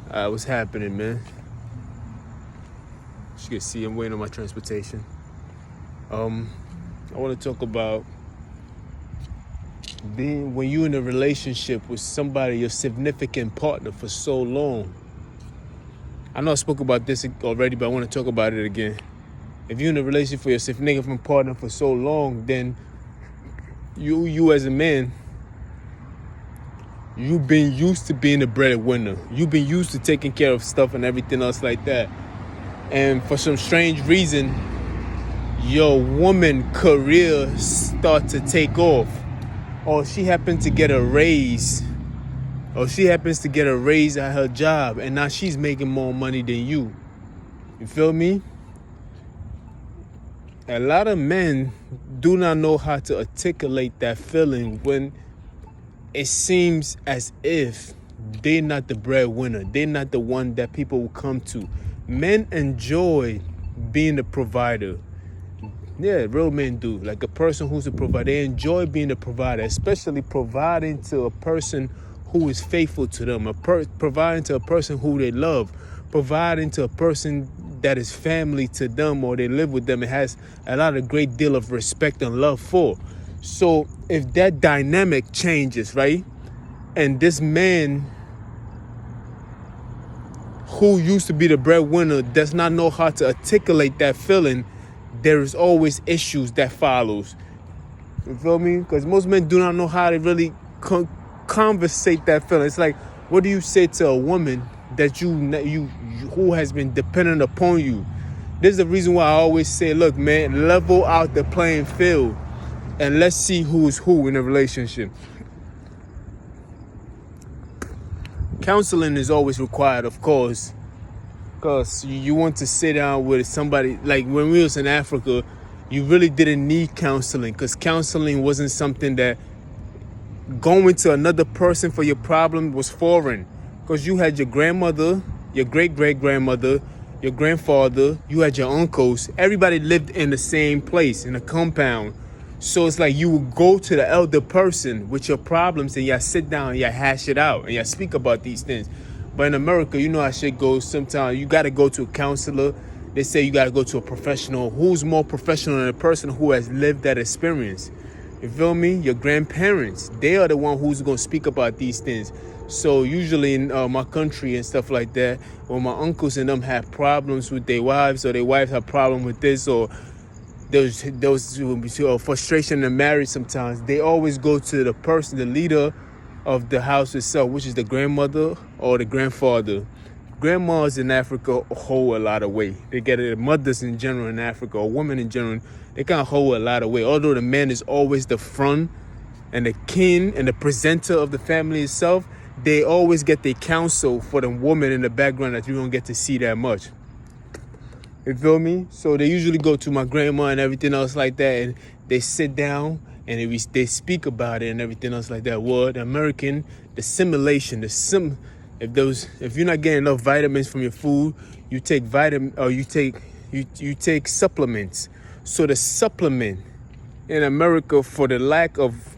What's happening, man? As you can see, I'm waiting on my transportation. I want to talk about being when you're in a relationship with somebody, your significant partner, for so long. I know I spoke about this already, but I want to talk about it again. If you're in a relationship with your significant partner for so long, then you as a man, you've been used to being the breadwinner. You've been used to taking care of stuff and everything else like that. And for some strange reason, your woman career start to take off. Or she happens to get a raise. Or she happens to get a raise at her job. And now she's making more money than you. You feel me? A lot of men do not know how to articulate that feeling when it seems as if they're not the breadwinner. They're not the one that people will come to. Men enjoy being the provider. Yeah, real men do. Like a person who's a provider. They enjoy being the provider, especially providing to a person who is faithful to them, providing to a person who they love, providing to a person that is family to them or they live with them. It has a great deal of respect and love for. So if that dynamic changes, right, and this man who used to be the breadwinner does not know how to articulate that feeling, there is always issues that follows. You feel me? Because most men do not know how to really conversate that feeling. It's like, what do you say to a woman that you who has been dependent upon you? This is the reason why I always say, look, man, level out the playing field and let's see who's who in a relationship. Counseling is always required, of course, because you want to sit down with somebody. Like when we was in Africa, you really didn't need counseling because counseling wasn't something that going to another person for your problem was foreign, because you had your grandmother, your great-great-grandmother, your grandfather, you had your uncles. Everybody lived in the same place, in a compound. So it's like you would go to the elder person with your problems and y'all sit down and y'all hash it out and y'all speak about these things. But in America, you know how shit goes. Sometimes you got to go to a counselor. They say you got to go to a professional. Who's more professional than a person who has lived that experience? You feel me? Your grandparents, they are the one who's going to speak about these things. So usually in my country and stuff like that, when my uncles and them have problems with their wives, or their wives have problem with this, or those frustration in marriage, sometimes they always go to the person, the leader of the house itself, which is the grandmother or the grandfather. Grandmas in Africa hold a lot of weight. They get it. Mothers in general in Africa, or women in general, they kind of hold a lot of weight. Although the man is always the front and the king and the presenter of the family itself, they always get their counsel for the woman in the background that you don't get to see that much. You feel me? So they usually go to my grandma and everything else like that, and they sit down and they speak about it and everything else like that. Well, the American, the simulation, if you're not getting enough vitamins from your food, you take you take supplements. So the supplement in America, for the lack of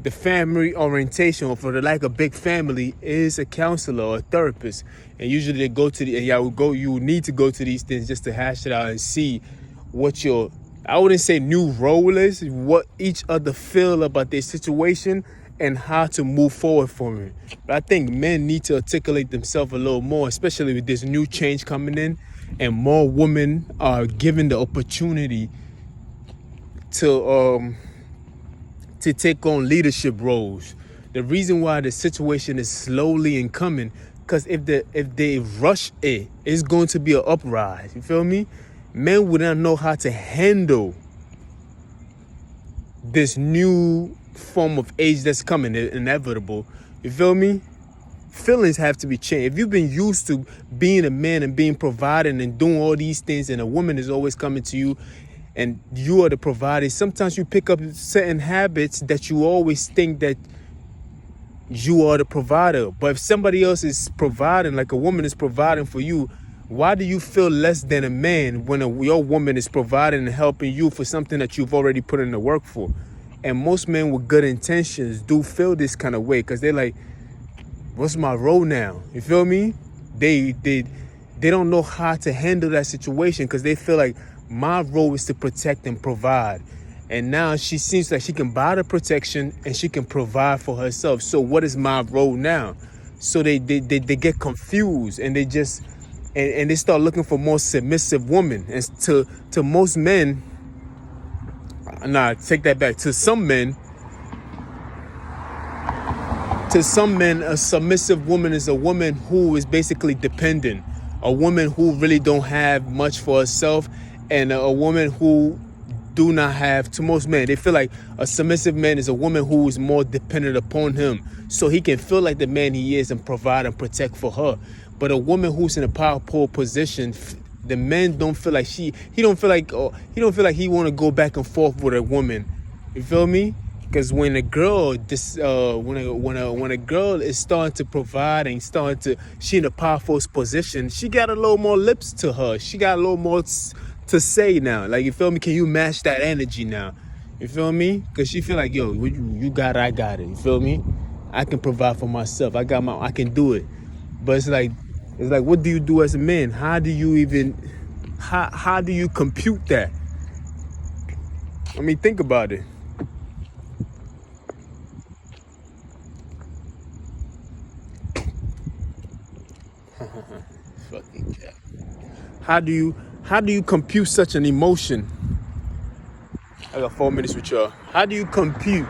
the family orientation, or for the lack of big family, is a counselor or a therapist. And usually they go to you need to go to these things just to hash it out and see what your, I wouldn't say new role is, what each other feel about their situation and how to move forward from it. But I think men need to articulate themselves a little more, especially with this new change coming in, and more women are given the opportunity to take on leadership roles. The reason why the situation is slowly incoming, because if they rush it, it's going to be an uprise. You feel me? Men would not know how to handle this new form of age that's coming, inevitable. You feel me? Feelings have to be changed. If you've been used to being a man and being providing and doing all these things, and a woman is always coming to you and you are the provider, sometimes you pick up certain habits that you always think that you are the provider. But if somebody else is providing, like a woman is providing for you, why do you feel less than a man when your woman is providing and helping you for something that you've already put in the work for? And most men with good intentions do feel this kind of way, because they're like, What's my role now? You feel me? They don't know how to handle that situation because they feel like my role is to protect and provide. And now she seems like she can buy the protection and she can provide for herself. So what is my role now? So they get confused and they just and they start looking for more submissive women. And to most men, take that back. To some men, a submissive woman is a woman who is basically dependent, a woman who really don't have much for herself, and a woman who do not have. To most men, they feel like a submissive man is a woman who is more dependent upon him, so he can feel like the man he is and provide and protect for her. But a woman who's in a powerful position, the man don't feel like he don't feel like he want to go back and forth with a woman. You feel me? Because when a girl when a girl is starting to provide and she in a powerful position, she got a little more lips to her. She got a little more to say now. Like, you feel me? Can you match that energy now? You feel me? Because she feel like, yo, you got it, I got it. You feel me? I can provide for myself. I can do it. But it's like, what do you do as a man? How do you compute that? I mean, think about it. Fucking cat. How do you compute such an emotion? I got 4 minutes with y'all. How do you compute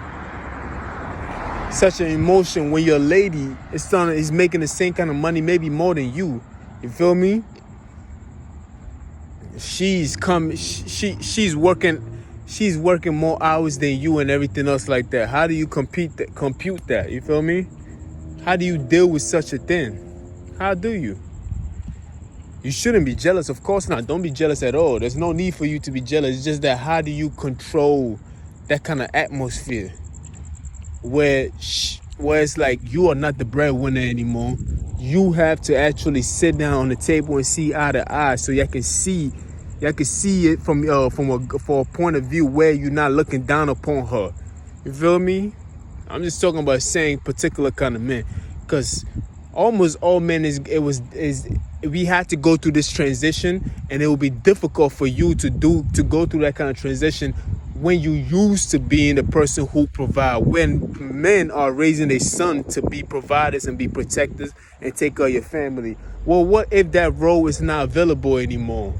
such an emotion when your lady is making the same kind of money, maybe more than you? You feel me? She's working more hours than you and everything else like that. How do you compute that? You feel me? How do you deal with such a thing? How do you? You shouldn't be jealous. Of course not. Don't be jealous at all. There's no need for you to be jealous. It's just that how do you control that kind of atmosphere where it's like you are not the breadwinner anymore. You have to actually sit down on the table and see eye to eye, so y'all can see it from a point of view where you're not looking down upon her. You feel me? I'm just talking about saying particular kind of men, because almost all men we had to go through this transition, and it will be difficult for you to go through that kind of transition when you used to being the person who provide. When men are raising their son to be providers and be protectors and take care of your family. Well, what if that role is not available anymore?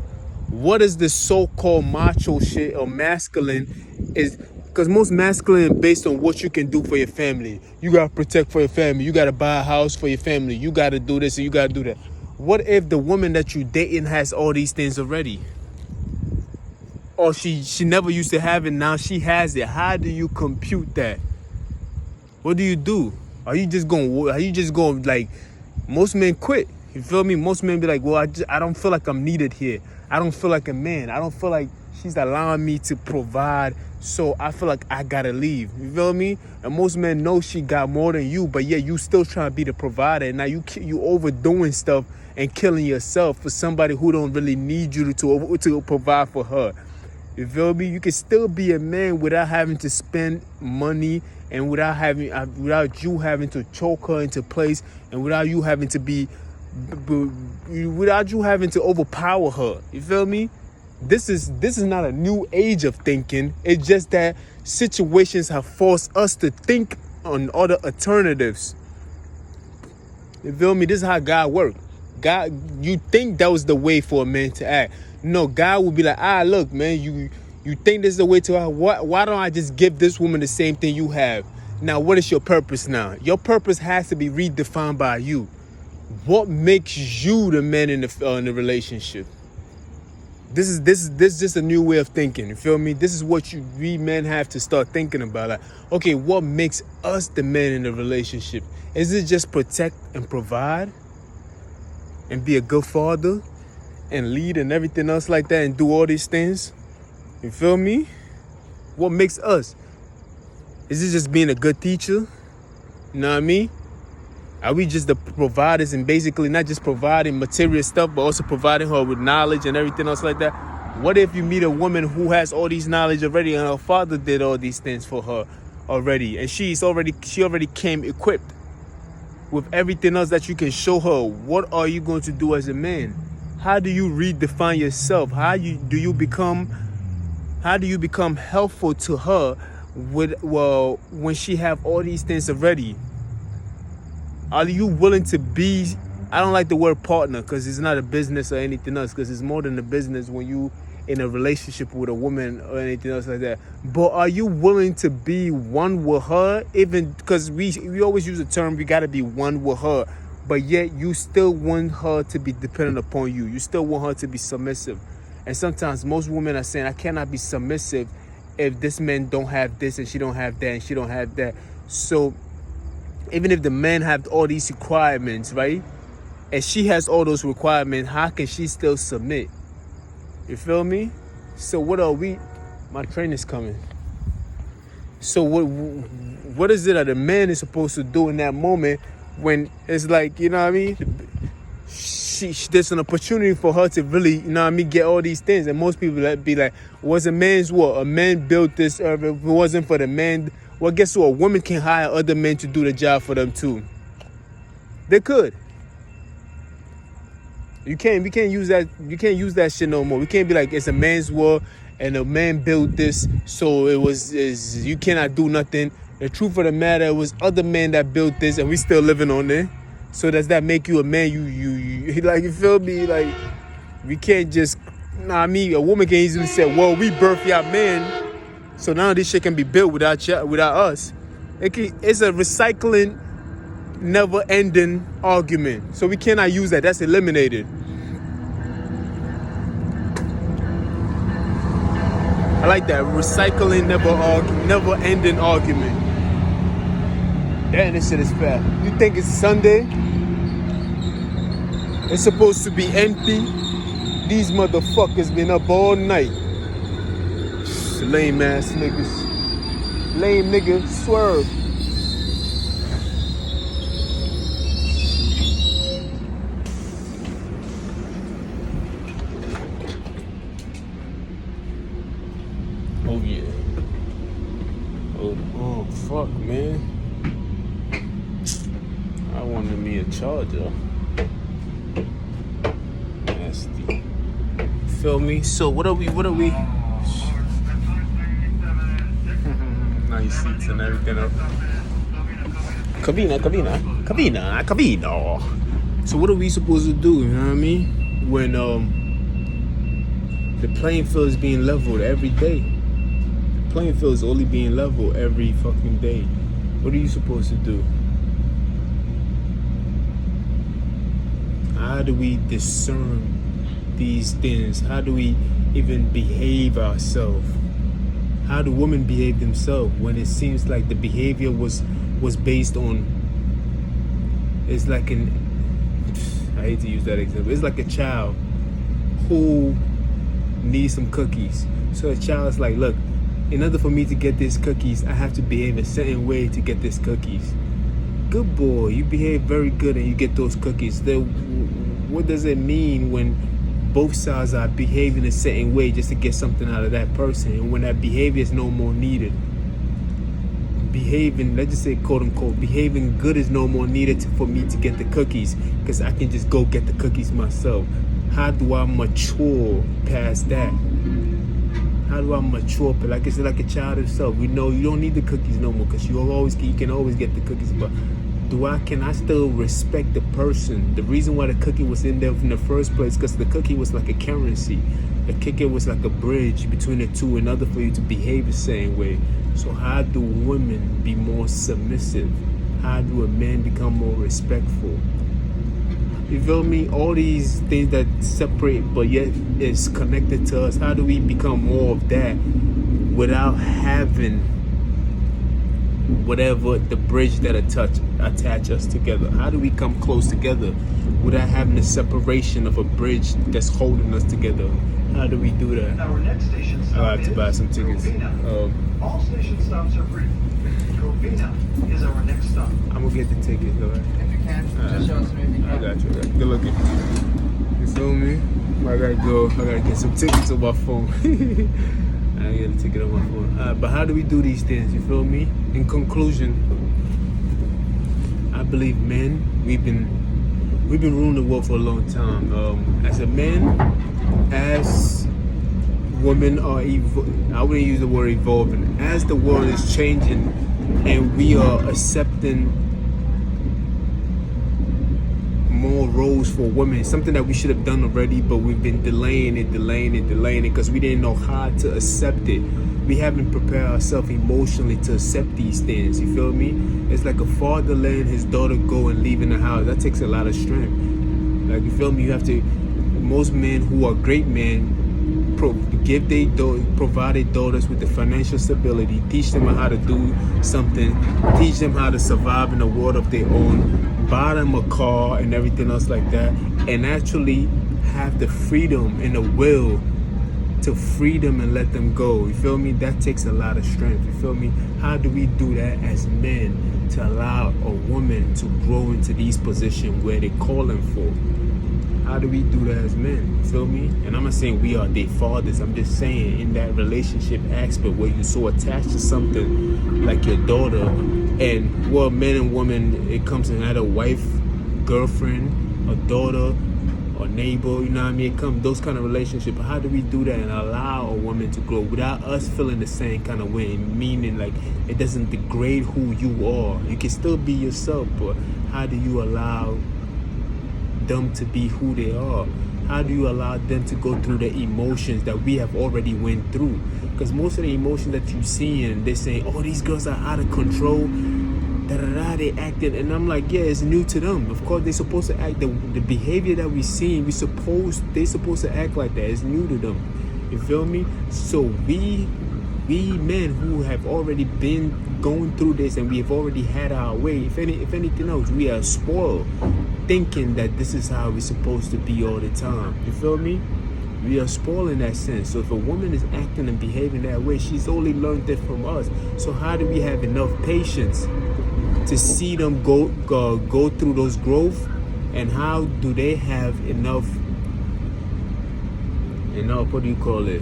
What is the so-called macho shit or masculine is? Because most masculine based on what you can do for your family. You got to protect for your family. You got to buy a house for your family. You got to do this and you got to do that. What if the woman that you dating has all these things already? Or she never used to have it, now she has it. How do you compute that? What do you do? Are you just going like, most men quit. You feel me? Most men be like, well, I don't feel like I'm needed here. I don't feel like a man. I don't feel like she's allowing me to provide, so I feel like I gotta leave. You feel me? And most men know she got more than you, but yeah, you still trying to be the provider. And now you overdoing stuff and killing yourself for somebody who don't really need you to provide for her. You feel me? You can still be a man without having to spend money, and without you having to choke her into place, and without you having to overpower her. You feel me? This is not a new age of thinking. It's just that situations have forced us to think on other alternatives. You feel me? This is how God works. God, you think that was the way for a man to act. No, God will be like, look, man, you think this is the way to act. Why don't I just give this woman the same thing you have? Now, what is your purpose now? Your purpose has to be redefined by you. What makes you the man in the relationship? This is just a new way of thinking. You feel me? This is what we men have to start thinking about. Like, okay, what makes us the men in the relationship? Is it just protect and provide and be a good father and lead and everything else like that and do all these things? You feel me? What makes us? Is it just being a good teacher? You know what I mean? Are we just the providers and basically not just providing material stuff, but also providing her with knowledge and everything else like that? What if you meet a woman who has all these knowledge already and her father did all these things for her already, and she already came equipped? with everything else that you can show her, what are you going to do as a man? How do you redefine yourself? How do you become helpful to her when she have all these things already? Are you willing to be, I don't like the word partner because it's not a business or anything else, because it's more than a business when you in a relationship with a woman or anything else like that. But are you willing to be one with her? Even because we always use the term, we got to be one with her, but yet you still want her to be dependent upon you. You still want her to be submissive. And sometimes most women are saying, I cannot be submissive if this man don't have this and she don't have that and she don't have that. So even if the man have all these requirements, right? And she has all those requirements, how can she still submit? You feel me? So what are we? My train is coming. So what is it that a man is supposed to do in that moment when it's like, you know what I mean? There's an opportunity for her to really, you know what I mean, get all these things. And most people that be like, was a man's what? A man built this earth. If it wasn't for the man, well, guess what? A woman can hire other men to do the job for them too. They could. We can't use that shit no more. We can't be like, it's a man's world and a man built this, so you cannot do nothing. The truth of the matter, it was other men that built this and we still living on there. So does that make you a man? You like, you feel me? Like, we can't just, a woman can easily say, well, we birthed y'all man, so now this shit can be built without us. It's a recycling, never-ending argument. So we cannot use that. That's eliminated. I like that. Recycling, never-ending argument. Damn, this shit is fat. You think it's Sunday? It's supposed to be empty. These motherfuckers been up all night. Lame ass niggas. Lame nigga, swerve. Oh yeah. Oh fuck, man. I wanted me a charger. Nasty. Feel me? So what are we? Nice seats and everything else. Cabina. So what are we supposed to do? You know what I mean? When the playing field is being leveled every day. The playing field is only being leveled every fucking day. What are you supposed to do? How do we discern these things? How do we even behave ourselves? How do women behave themselves when it seems like the behavior was based on, it's like I hate to use that example, it's like a child who needs some cookies. So a child is like, look, in order for me to get these cookies, I have to behave a certain way to get these cookies. Good boy, you behave very good and you get those cookies. What does it mean when both sides are behaving a certain way just to get something out of that person, and when that behavior is no more needed? Behaving, let's just say quote unquote, behaving good is no more needed for me to get the cookies, because I can just go get the cookies myself. How do I mature past that? How do I mature? Like it's like a child himself. We know you don't need the cookies no more because you can always get the cookies. But can I still respect the person? The reason why the cookie was in there in the first place, because the cookie was like a currency. The cookie was like a bridge between the two in order for you to behave the same way. So how do women be more submissive? How do a man become more respectful? You feel me? All these things that separate but yet is connected to us. How do we become more of that without having whatever the bridge that attach us together? How do we come close together without having the separation of a bridge that's holding us together? How do we do that? Our next station stop I have to buy some tickets. All station stops are free. Covina is our next stop. I'm gonna get the tickets, alright? If you can, just show us if you I can. got you. Good looking. You feel me? I gotta get some tickets on my phone. I gotta get a ticket on my phone. But how do we do these things? You feel me? In conclusion, I believe men, we've been ruling the world for a long time. As a man, as women are I wouldn't use the word evolving. As the world is changing and we are accepting more roles for women, something that we should have done already, but we've been delaying it because we didn't know how to accept it. We haven't prepared ourselves emotionally to accept these things. You feel me? It's like a father letting his daughter go and leaving the house. That takes a lot of strength. Like, you feel me? You have to. Most men who are great men provide their daughters with the financial stability, teach them how to do something, teach them how to survive in a world of their own, buy them a car and everything else like that, and actually have the freedom and the will to free them and let them go. You feel me? That takes a lot of strength. You feel me? How do we do that as men to allow a woman to grow into these positions where they're calling for? How do we do that as men? You feel me? And I'm not saying we are their fathers. I'm just saying in that relationship aspect where you're so attached to something like your daughter, and well, men and women, it comes in either wife, girlfriend, or daughter, or neighbor, you know what I mean? It comes those kind of relationships. How do we do that and allow a woman to grow without us feeling the same kind of way? Meaning, like, it doesn't degrade who you are. You can still be yourself, but how do you allow them to be who they are? How do you allow them to go through the emotions that we have already went through? Because most of the emotions that you see, and they're saying, oh, these girls are out of control, they acting, and I'm like, yeah, it's new to them. Of course, they're supposed to act the behavior that we see. They're supposed to act like that. It's new to them. You feel me? So we men who have already been going through this and we have already had our way, if anything else, we are spoiled, thinking that this is how we're supposed to be all the time. You feel me? We are spoiled in that sense. So if a woman is acting and behaving that way, she's only learned it from us. So how do we have enough patience to see them go through those growth, and how do they have enough what do you call it?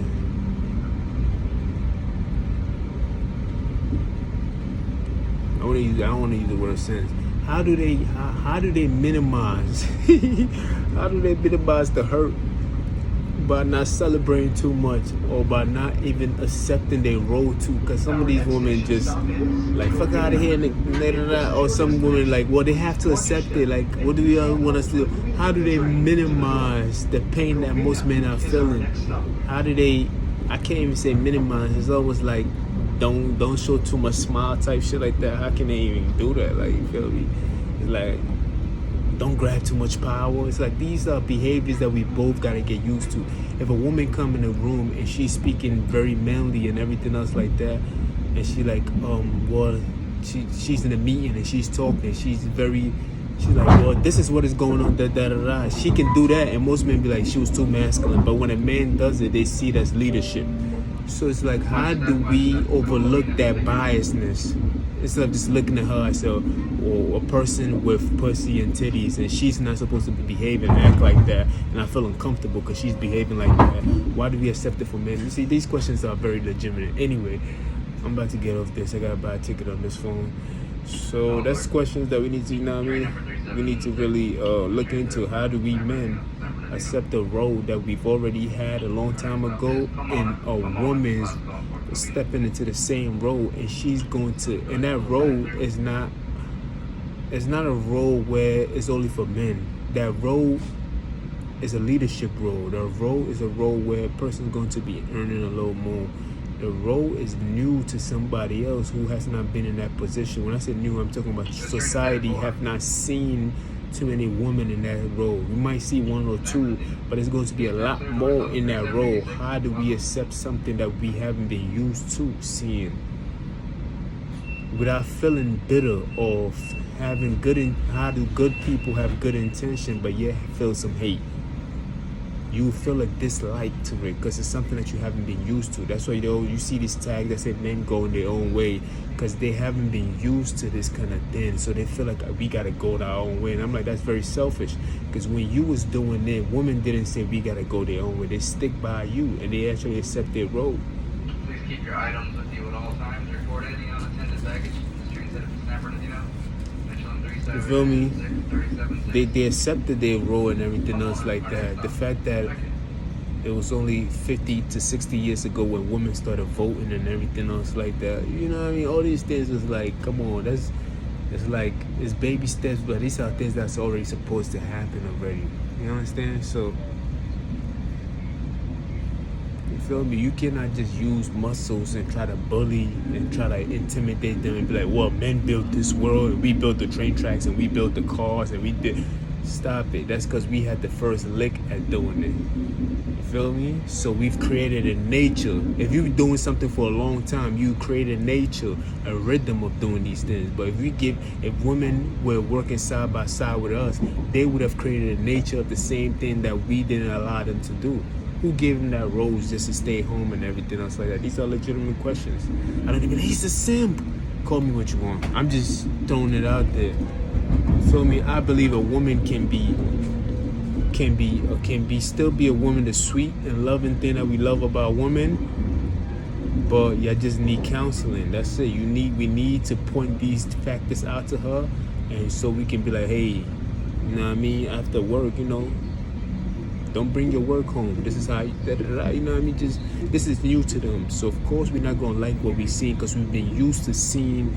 I don't want to use the word sense. How do they minimize how do they minimize the hurt by not celebrating too much, or by not even accepting their role too? Because some of these women just like, fuck out of here, or some women like, well, they have to accept it. Like, what do you want us to do? How do they minimize the pain that most men are feeling? How do they, I can't even say minimize, it's almost like don't show too much smile type shit like that. How can they even do that? Like, you feel me? It's like, don't grab too much power. It's like, these are behaviors that we both got to get used to. If a woman come in the room and she's speaking very manly and everything else like that, and she like, she's in a meeting and she's talking, she's like, well, this is what is going on, da. She can do that, and most men be like, she was too masculine. But when a man does it, they see it as leadership. So it's like, how do we overlook that biasness instead of just looking at her as a person with pussy and titties, and she's not supposed to be behaving and act like that, and I feel uncomfortable because she's behaving like that? Why do we accept it from men? You see, these questions are very legitimate. Anyway, I'm about to get off this. I gotta buy a ticket on this phone. So that's questions that we need to, you know what I mean? We need to really look into. How do we men accept the role that we've already had a long time ago, and a woman's stepping into the same role, and she's going to, and that role is not a role where it's only for men. That role is a leadership role. The role is a role where a person's going to be earning a little more. The role is new to somebody else who has not been in that position. When I say new, I'm talking about society have not seen too many women in that role. We might see one or two, but it's going to be a lot more in that role. How do we accept something that we haven't been used to seeing without feeling bitter, or having how do good people have good intention but yet feel some hate? You feel a dislike to it because it's something that you haven't been used to. That's why you see this tag that said men going their own way, because they haven't been used to this kind of thing. So they feel like we gotta go our own way. And I'm like, that's very selfish, because when you was doing it, women didn't say we gotta go their own way. They stick by you, and they actually accept their role. Please keep your items with you at all times. Report anything unattended baggage to the streets of San Bernardino. Michelin 3 You feel me? They accepted their role and everything else like that. The fact that it was only 50 to 60 years ago when women started voting and everything else like that. You know what I mean? All these things was like, come on, it's like, it's baby steps, but these are things that's already supposed to happen already. You understand? So, you feel me? You cannot just use muscles and try to bully and try to intimidate them and be like, well, men built this world, and we built the train tracks, and we built the cars, and we did. Stop it. That's because we had the first lick at doing it. You feel me? So we've created a nature. If you've been doing something for a long time, you created nature, a rhythm of doing these things. But if women were working side by side with us, they would have created a nature of the same thing that we didn't allow them to do. Who gave them that rose just to stay home and everything else like that? These are legitimate questions. I don't even, he's a simp. Call me what you want. I'm just throwing it out there. Feel me? I believe a woman can still be a woman, the sweet and loving thing that we love about women. But you just need counseling. That's it. We need to point these factors out to her, and so we can be like, hey, you know what I mean? After work, don't bring your work home. This is how you know what I mean? Just this is new to them. So of course we're not gonna like what we see because we've been used to seeing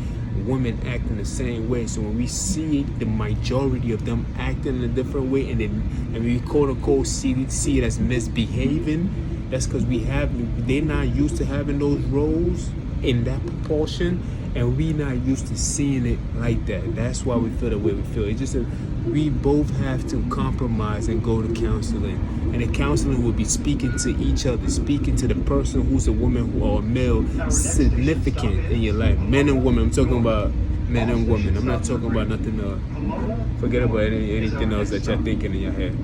women acting the same way. So when we see the majority of them acting in a different way, and we quote unquote see it as misbehaving, that's because they're not used to having those roles in that proportion, and we not used to seeing it like that. That's why we feel the way we feel. It's just that we both have to compromise and go to counseling. And the counseling will be speaking to each other, speaking to the person who's a woman or a male significant in your life. Men and women. I'm talking about men and women. I'm not talking about nothing else. Forget about anything else that you're thinking in your head.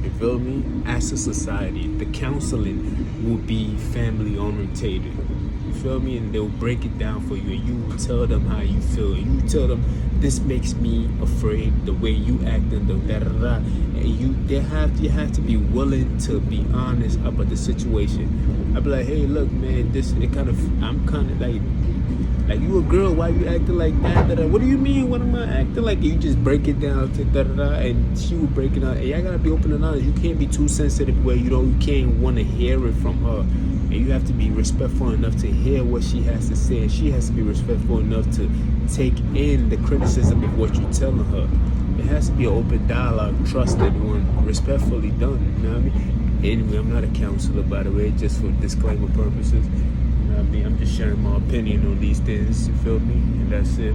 You feel me? As a society, the counseling will be family orientated. You feel me? And they'll break it down for you, and you will tell them how you feel. And you tell them, this makes me afraid, the way you act and the da-da-da. And you have to be willing to be honest about the situation. I'll be like, hey, look, man, I'm kind of like you a girl, why you acting like that? Da-da? What do you mean? What am I acting like? You just break it down to da-da-da, and she will break it down. And I gotta be open and honest. You can't be too sensitive where you can't want to hear it from her. And you have to be respectful enough to hear what she has to say, and she has to be respectful enough to take in the criticism of what you're telling her. It has to be an open dialogue, trusted one, respectfully done. You know what I mean? Anyway, I'm not a counselor, by the way, just for disclaimer purposes. You know what I mean? I'm just sharing my opinion on these things. You feel me? And that's it.